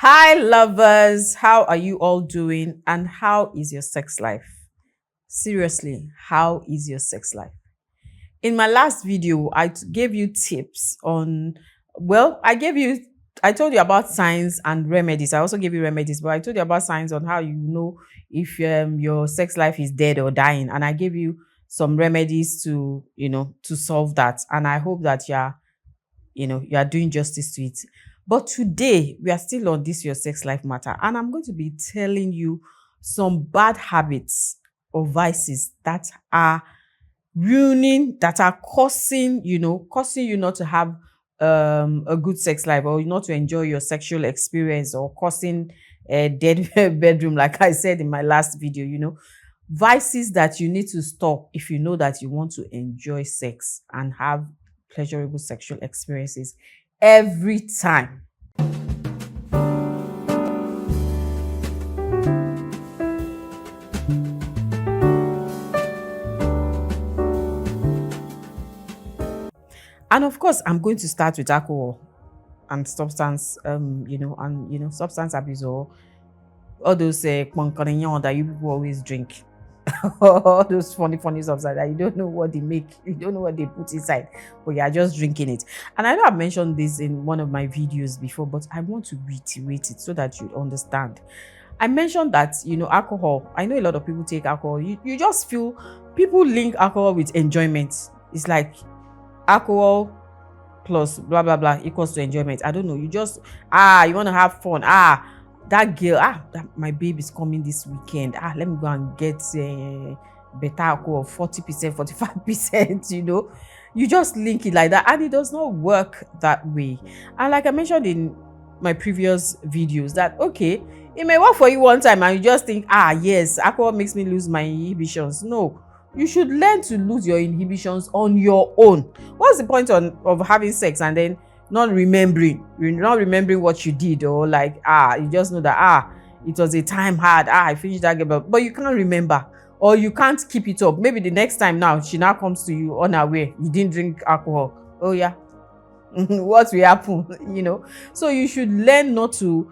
Hi, lovers. How are you all doing? And how is your sex life? Seriously, how is your sex life? In my last video, gave you tips on, well, I told you about signs and remedies. I also gave you remedies, but I told you about signs on how you know if your sex life is dead or dying. And I gave you some remedies to solve that. And I hope that you are doing justice to it. But today we are still on this your sex life matter, and I'm going to be telling you some bad habits or vices that are that are causing you not to have a good sex life, or not to enjoy your sexual experience, or causing a dead bedroom, like I said in my last video. Vices that you need to stop if you know that you want to enjoy sex and have pleasurable sexual experiences every time. And of course, I'm going to start with alcohol and substance, substance abuse, or all those that you people always drink. All those funny substances that you don't know what they make, you don't know what they put inside, but you are just drinking it. And I know I've mentioned this in one of my videos before, but I want to reiterate it so that you understand. I mentioned that, alcohol, I know a lot of people take alcohol. You just feel people link alcohol with enjoyment. It's like alcohol plus blah blah blah equals to enjoyment. I don't know. You just you want to have fun. That girl, my baby is coming this weekend. Let me go and get better alcohol, 40%, 45%. You just link it like that, and it does not work that way. And like I mentioned in my previous videos, that okay, it may work for you one time, and you just think, yes, alcohol makes me lose my inhibitions. No, you should learn to lose your inhibitions on your own. What's the point of having sex and then not remembering what you did, or like you just know that it was a time hard, I finished that game, but you can't remember, or you can't keep it up. Maybe the next time now she now comes to you unaware you didn't drink alcohol. Oh yeah. What will happen? So you should learn not to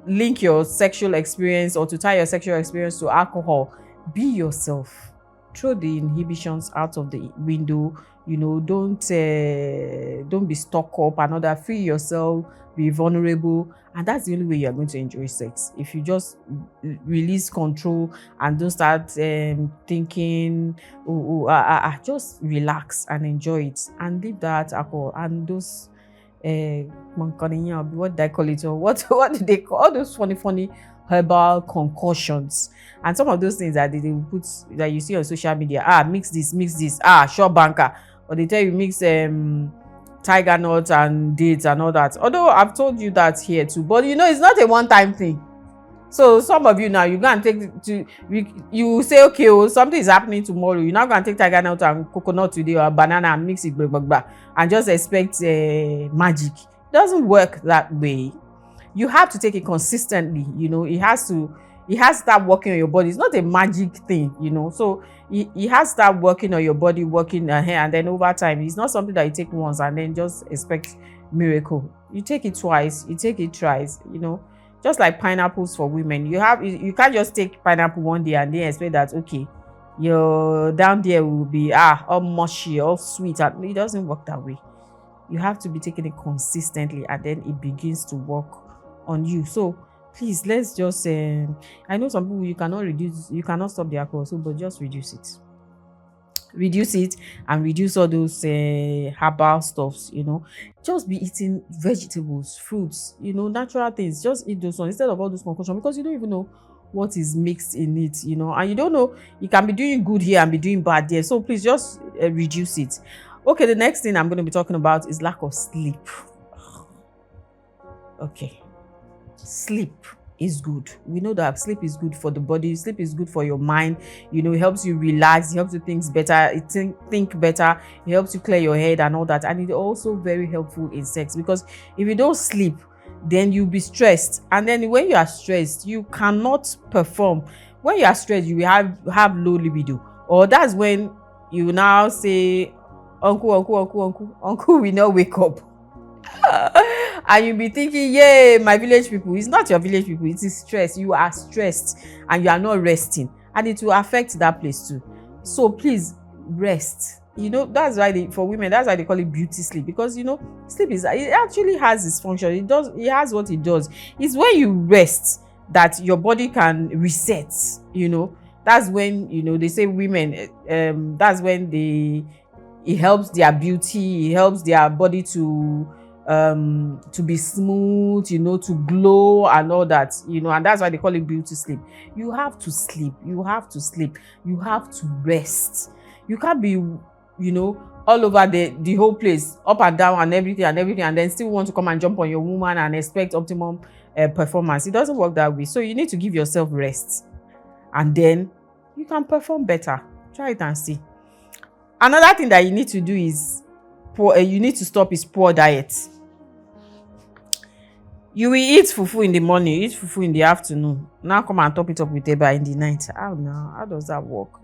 link your sexual experience, or to tie your sexual experience to alcohol. Be yourself. Throw the inhibitions out of the window. Don't be stuck up and all that. Free yourself, be vulnerable, and that's the only way you are going to enjoy sex. If you just release control and don't start thinking, just relax and enjoy it, and leave that alcohol and those what did I call it, or what do they call all those funny herbal concoctions, and some of those things that they put, that you see on social media. Mix this, short banker, or they tell you mix tiger nuts and dates and all that. Although I've told you that here too, but it's not a one-time thing. So some of you now, you go and you say, okay, something is happening tomorrow, you're not going to take tiger nut and coconut today, or banana, and mix it and just expect magic. It doesn't work that way. You have to take it consistently. It has to start working on your body. It's not a magic thing. So it has to start working on your body, working here, and then over time. It's not something that you take once and then just expect miracle. You take it twice, you take it thrice. Just like pineapples for women, you can't just take pineapple one day and then expect that, okay, your down there will be all mushy, all sweet. And it doesn't work that way. You have to be taking it consistently, and then it begins to work on you. So please, let's just I know some people, you cannot stop the alcohol, but just reduce it and reduce all those herbal stuffs. Just be eating vegetables, fruits, natural things. Just eat those ones instead of all those concoctions, because you don't even know what is mixed in it, and you don't know, you can be doing good here and be doing bad there. So please just reduce it. Okay, the next thing I'm going to be talking about is lack of sleep. Okay, sleep is good. We know that sleep is good for the body. Sleep is good for your mind. It helps you relax. It helps you think better. Think better. It helps you clear your head and all that. And it's also very helpful in sex, because if you don't sleep, then you'll be stressed. And then when you are stressed, you cannot perform. When you are stressed, you will have low libido. Or that's when you now say, uncle will not wake up. and you be thinking, yay, my village people. It's not your village people, it is stress. You are stressed and you are not resting, and it will affect that place too. So please rest. That's why for women, that's why they call it beauty sleep, because sleep it actually has its function. It has what it does. It's when you rest that your body can reset. That's when they say women, that's when it helps their beauty, it helps their body to be smooth, to glow and all that, and that's why they call it beauty sleep. You have to sleep, you have to rest. You can't be all over the whole place, up and down and everything, and then still want to come and jump on your woman and expect optimum performance. It doesn't work that way. So you need to give yourself rest, and then you can perform better. Try it and see. Another thing that you need to do is you need to stop is poor diet. You will eat fufu in the morning, you eat fufu in the afternoon, now come and top it up with eba in the night. How does that work?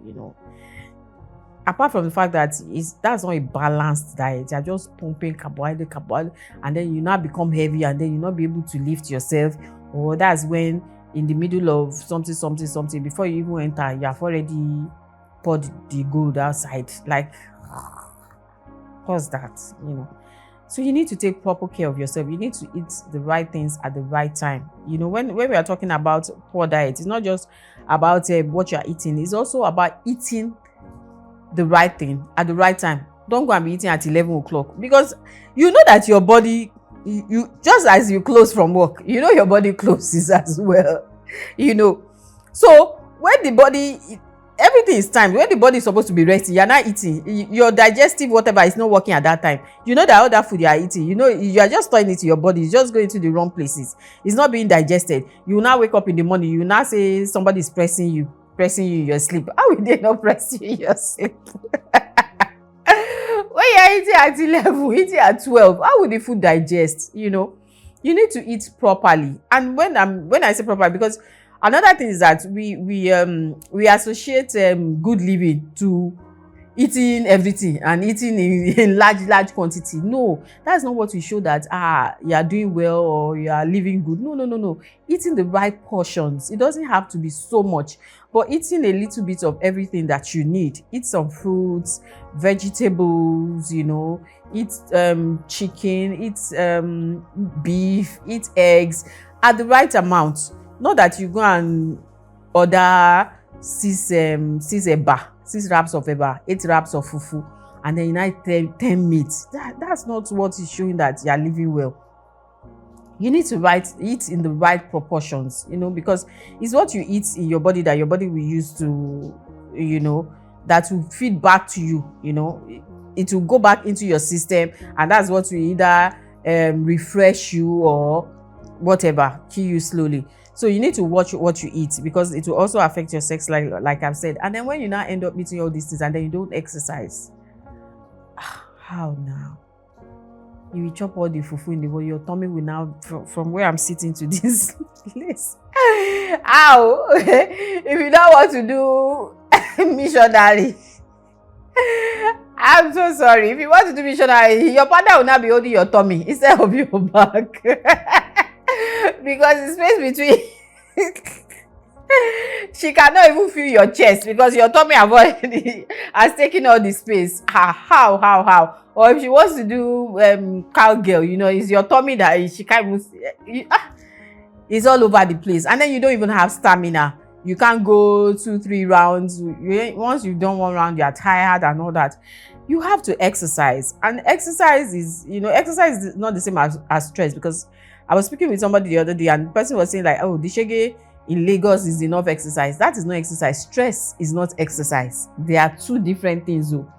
Apart from the fact that that's not a balanced diet, you're just pumping carbohydrate, and then you now become heavy, and then you not be able to lift yourself. Or that's when in the middle of something, before you even enter, you have already poured the gold outside. Like, what's that? So you need to take proper care of yourself. You need to eat the right things at the right time. When we are talking about poor diet, it's not just about what you are eating. It's also about eating the right thing at the right time. Don't go and be eating at 11 o'clock, because that your body, you just as you close from work, your body closes as well. So when the body, everything is timed. When the body is supposed to be resting, you're not eating. Your digestive whatever is not working at that time. That all that food you are eating, you are just storing it in your body. It's just going to the wrong places. It's not being digested. You will now wake up in the morning. You will now say somebody is pressing you in your sleep. How will they not press you in your sleep? When you're eating at 11, eating at 12, how will the food digest? You need to eat properly. And when I say properly, because another thing is that we associate good living to eating everything and eating in large quantity. No, that's not what we show that you are doing well or you are living good. No. Eating the right portions. It doesn't have to be so much, but eating a little bit of everything that you need. Eat some fruits, vegetables, eat chicken, eat beef, eat eggs at the right amount. Not that you go and order 6 wraps of eba, 8 wraps of fufu, and then you eat 10 meats. That's not what is showing that you are living well. You need to eat in the right proportions, because it's what you eat in your body that your body will use to, that will feed back to you, it will go back into your system, and that's what will either refresh you or whatever, kill you slowly. So you need to watch what you eat, because it will also affect your sex life, like I've said. And then when you now end up eating all these things and then you don't exercise, how now? You will chop all the fufu in the world. Your tummy will now, from where I'm sitting to this place. How? If you don't want to do missionary, I'm so sorry. If you want to do missionary, your partner will now be holding your tummy instead of your back. Because the space between she cannot even feel your chest, because your tummy has taken all the space. How? Or if she wants to do cowgirl, it's your tummy that she can't even it's all over the place, and then you don't even have stamina. You can't go 2-3 rounds. Once you've done 1 round, you're tired and all that. You have to exercise, and exercise is not the same as stress. Because I was speaking with somebody the other day, and the person was saying like, the shege in Lagos is enough exercise. That is not exercise. Stress is not exercise. They are 2 different things though.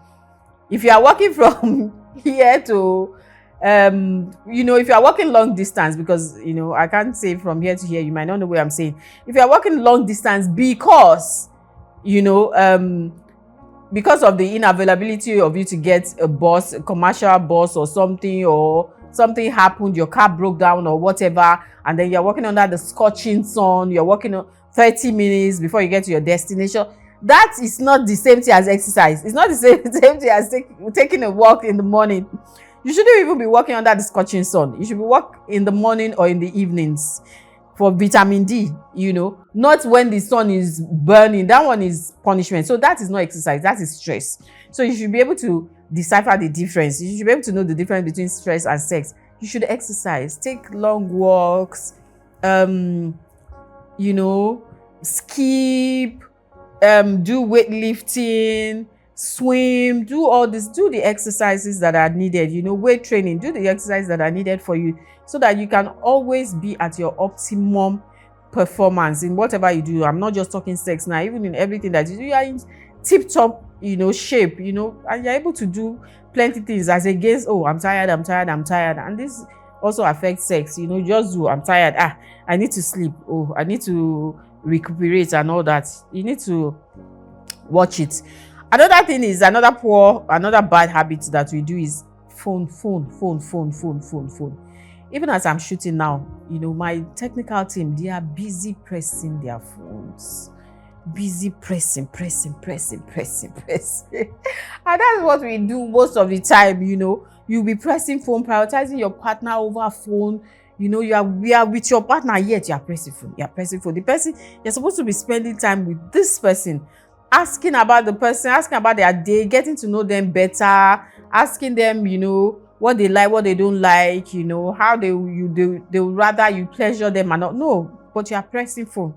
If you are walking from here to if you are walking long distance, because I can't say from here to here, you might not know what I'm saying. If you are walking long distance because because of the unavailability of you to get a bus, a commercial bus or something happened, your car broke down or whatever, and then you're walking under the scorching sun, you're walking 30 minutes before you get to your destination, that is not the same thing as exercise. It's not the same thing as taking a walk in the morning. You shouldn't even be working under the scorching sun. You should be work in the morning or in the evenings for vitamin D, not when the sun is burning. That one is punishment. So that is not exercise, that is stress. So you should be able to decipher the difference. You should be able to know the difference between stress and sex. You should exercise, take long walks, skip, do weightlifting, swim, do all this, do the exercises that are needed, weight training, do the exercises that are needed for you, so that you can always be at your optimum performance in whatever you do. I'm not just talking sex now, even in everything that you do, you are in tip-top, shape, and you're able to do plenty things, as against, oh, I'm tired. And this also affects sex, just do, I'm tired, I need to sleep, oh, I need to recuperate and all that. You need to watch it. Another thing is, another bad habit that we do is phone. Even as I'm shooting now, my technical team, they are busy pressing their phones. Busy pressing. And that's what we do most of the time. You'll be pressing phone, prioritizing your partner over phone. We are with your partner, yet you are pressing phone. The person, you're supposed to be spending time with this person, asking about the person, asking about their day, getting to know them better, asking them, what they like, what they don't like, how they would rather you pleasure them or not. No, but you are pressing phone.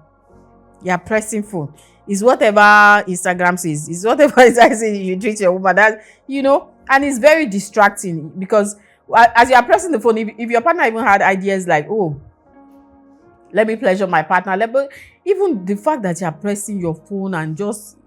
It's whatever Instagram says. It's whatever Instagram says you treat your woman. That, and it's very distracting, because as you are pressing the phone, if your partner even had ideas like, oh, let me pleasure my partner, even the fact that you are pressing your phone and just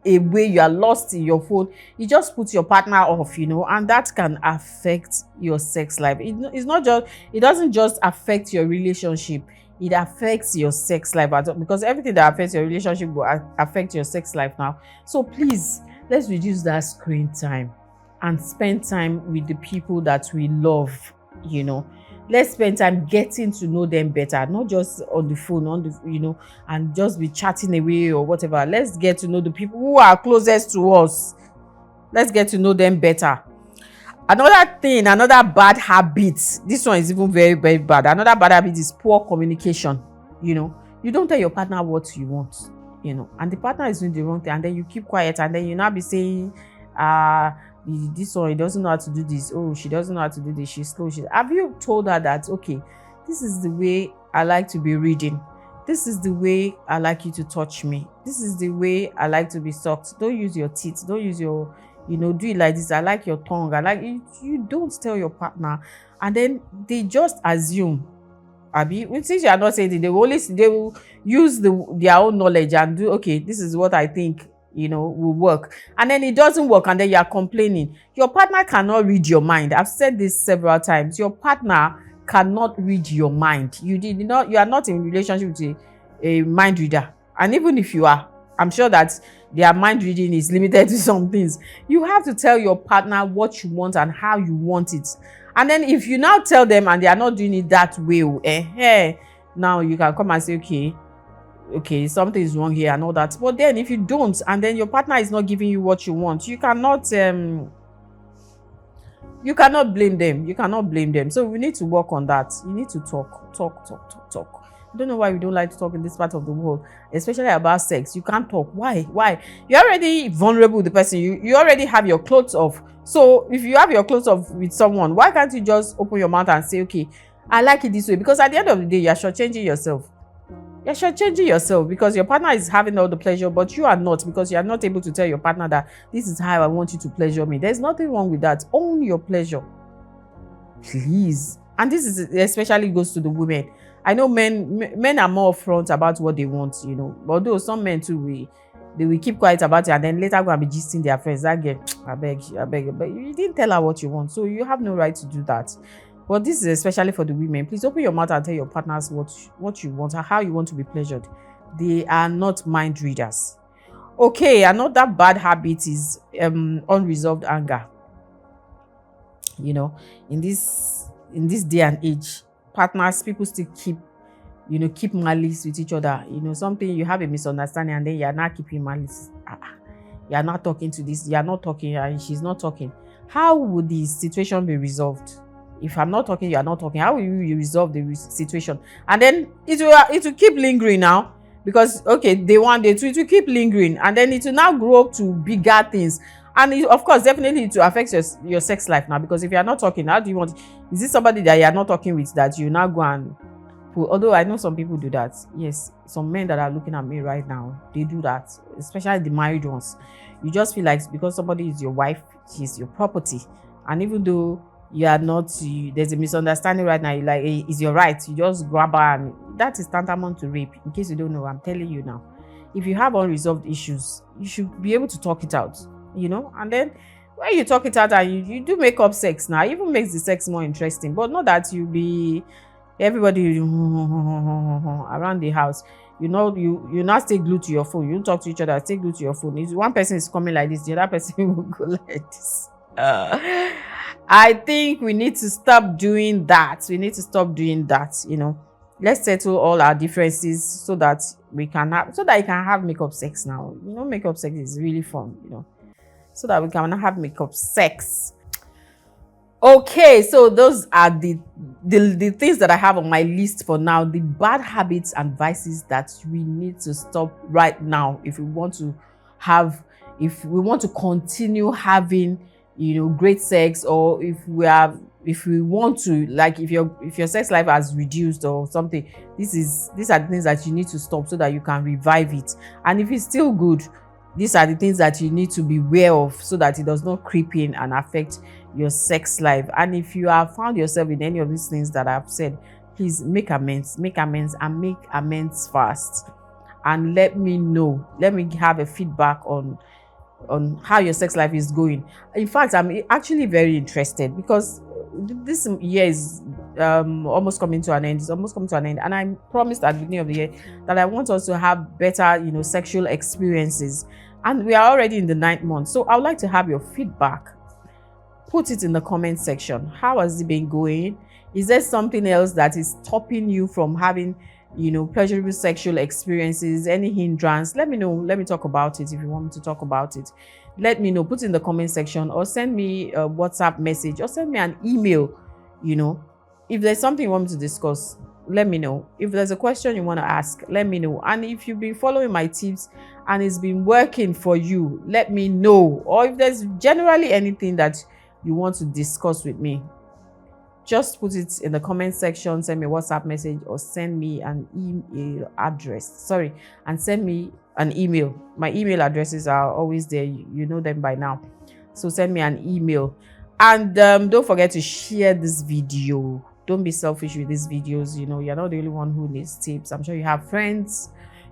a way you are lost in your phone, it just puts your partner off, and that can affect your sex life. It doesn't just affect your relationship, it affects your sex life, because everything that affects your relationship will affect your sex life now. So please, let's reduce that screen time and spend time with the people that we love. Let's spend time getting to know them better, not just on the phone, and just be chatting away or whatever. Let's get to know the people who are closest to us. Let's get to know them better. Another bad habit, this one is even very, very bad. Another bad habit is poor communication. You don't tell your partner what you want, and the partner is doing the wrong thing, and then you keep quiet, and then you now be saying, this one, he doesn't know how to do this. Oh, she doesn't know how to do this. She's slow. Have you told her that, okay, this is the way I like to be reading. This is the way I like you to touch me. This is the way I like to be sucked. Don't use your teeth. Don't use your, do it like this. I like your tongue. I like it. You don't tell your partner. And then they just assume. Since you are not saying it, they will use their own knowledge and do, okay, this is what I think will work, and then it doesn't work, and then you are complaining. Your partner cannot read your mind. I've said this several times. Your partner cannot read your mind. You are not in relationship with a mind reader, and even if you are, I'm sure that their mind reading is limited to some things. You have to tell your partner what you want and how you want it, and then if you now tell them and they are not doing it that way, now you can come and say, okay, something is wrong here and all that. But then if you don't, and then your partner is not giving you what you want, you cannot blame them. So we need to work on that. You need to talk. I don't know why we don't like to talk in this part of the world, especially about sex. You can't talk. Why? You're already vulnerable with the person. You already have your clothes off. So if you have your clothes off with someone, why can't you just open your mouth and say, okay, I like it this way? Because at the end of the day, you're shortchanging yourself. You're shortchanging yourself, because your partner is having all the pleasure, but you are not, because you are not able to tell your partner that this is how I want you to pleasure me. There's nothing wrong with that. Own your pleasure, please. And this is especially goes to the women. I know men are more upfront about what they want, although some men too, they will keep quiet about it, and then later go and be gisting their friends. That girl, I beg, but you didn't tell her what you want, so you have no right to do that. But this is especially for the women. Please open your mouth and tell your partners what you want and how you want to be pleasured. They are not mind readers. Okay, another bad habit is unresolved anger. In this day and age, people still keep malice with each other. Something, you have a misunderstanding, and then you are not keeping malice. You are not talking to this. You are not talking, and she's not talking. how would the situation be resolved? If I'm not talking, you are not talking. How will you resolve the situation? And then it will keep lingering now, because okay, day one, day two, it will keep lingering, and then it will now grow up to bigger things. And of course, definitely it will affect your sex life now, because if you are not talking, how do you want? Is this somebody that you are not talking with that you now go and put? Although I know some people do that. Yes, some men that are looking at me right now, they do that, especially the married ones. You just feel like because somebody is your wife, she's your property, and even though you are not, there's a misunderstanding right now, you're like, hey, is your right, you just grab her, and that is tantamount to rape. In case you don't know, I'm telling you now. If you have unresolved issues, you should be able to talk it out, and then when you talk it out and you do make up sex now, it even makes the sex more interesting. But not that you be everybody around the house, you not stay glued to your phone. You don't talk to each other, stay glued to your phone. If one person is coming like this, the other person will go like this. I think we need to stop doing that. Let's settle all our differences so that you can have makeup sex now. Makeup sex is really fun, so that we can have makeup sex. Okay, so those are the things that I have on my list for now, the bad habits and vices that we need to stop right now if we want to continue having great sex, or if we want to, like, if your sex life has reduced or something. These are the things that you need to stop so that you can revive it. And if it's still good, these are the things that you need to be aware of so that it does not creep in and affect your sex life. And if you have found yourself in any of these things that I've said, please make amends fast, and let me know. Let me have a feedback on how your sex life is going. In fact, I'm actually very interested, because this year is almost coming to an end. It's almost coming to an end, and I promised at the beginning of the year that I want us to have better, sexual experiences. And we are already in the 9th month, so I would like to have your feedback. Put it in the comment section. How has it been going? Is there something else that is stopping you from having, pleasurable sexual experiences? Any hindrance? Let me know. Let me talk about it. If you want me to talk about it, let me know. Put it in the comment section, or send me a WhatsApp message, or send me an email. If there's something you want me to discuss, let me know. If there's a question you want to ask, let me know. And if you've been following my tips and it's been working for you, let me know. Or if there's generally anything that you want to discuss with me, just put it in the comment section. Send me a WhatsApp message, or send me an email address. And send me an email. My email addresses are always there. You know them by now. So send me an email. And don't forget to share this video. Don't be selfish with these videos. You're not the only one who needs tips. I'm sure you have friends,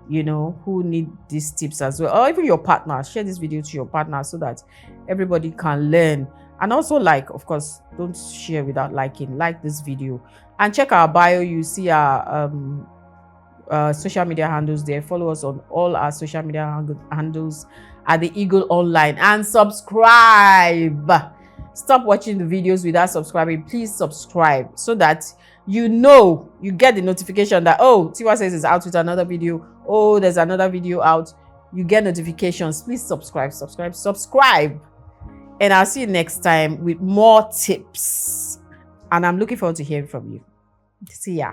who need these tips as well. Or even your partner. Share this video to your partner so that everybody can learn. And also, of course, don't share without liking. Like this video. And check our bio. You see our social media handles there. Follow us on all our social media handles at The Eagle Online. And subscribe. Stop watching the videos without subscribing. Please subscribe so that you get the notification that, oh, Tiwa says is out with another video. Oh, there's another video out. You get notifications. Please subscribe. And I'll see you next time with more tips. And I'm looking forward to hearing from you. See ya.